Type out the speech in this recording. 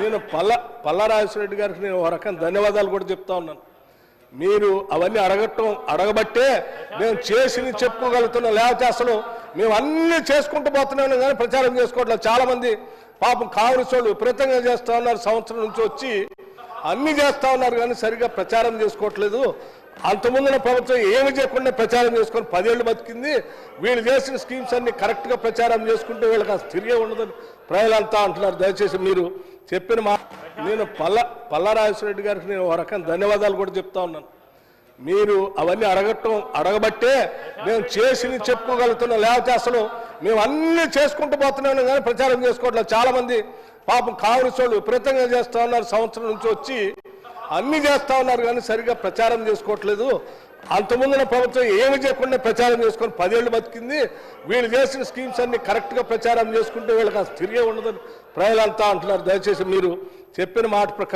నేను పల్లారాజేశ్వర రెడ్డి గారికి నేను ఒక రకం ధన్యవాదాలు కూడా చెప్తా ఉన్నాను. మీరు అవన్నీ అడగబట్టే మేము చేసి చెప్పుకోగలుగుతున్నాం. లేకపోతే అసలు మేము అన్ని చేసుకుంటూ పోతున్నాం కానీ ప్రచారం చేసుకోవట్లేదు. చాలా మంది పాపం కాంగ్రెస్ వాళ్ళు విపరీతంగా చేస్తూ ఉన్నారు. సంవత్సరం నుంచి వచ్చి అన్ని చేస్తూ ఉన్నారు కానీ సరిగ్గా ప్రచారం చేసుకోవట్లేదు. అంతకుముందున ప్రభుత్వం ఏమి చేయకుండా ప్రచారం చేసుకొని 10 ఏళ్ళు బతికింది. వీళ్ళు చేసిన స్కీమ్స్ అన్ని కరెక్ట్గా ప్రచారం చేసుకుంటే వీళ్ళకి అసలు తిరిగే ఉండదని ప్రజలంతా అంటున్నారు. దయచేసి మీరు చెప్పిన నేను పల్లారాజేశ్వర రెడ్డి గారికి నేను ఒక రకం ధన్యవాదాలు కూడా చెప్తా ఉన్నాను. మీరు అవన్నీ అడగబట్టే మేము చేసి చెప్పుకోగలుగుతున్నాం. లేకపోతే అసలు మేము అన్ని చేసుకుంటూ పోతున్నాం కానీ ప్రచారం చేసుకోవట్లేదు. చాలా మంది పాపం కాంగ్రెస్ వాళ్ళు విపరీతంగా చేస్తూ ఉన్నారు. సంవత్సరం నుంచి వచ్చి అన్ని చేస్తూ ఉన్నారు కానీ సరిగ్గా ప్రచారం చేసుకోవట్లేదు. అంతకుముందున ప్రభుత్వం ఏమి చేయకుండా ప్రచారం చేసుకొని 10 ఏళ్ళు బతికింది. వీళ్ళు చేసిన స్కీమ్స్ అన్ని కరెక్ట్గా ప్రచారం చేసుకుంటే వీళ్ళకి అసలు తిరిగే ఉండదని ప్రజలంతా అంటున్నారు. దయచేసి మీరు చెప్పిన మాట ప్రకారం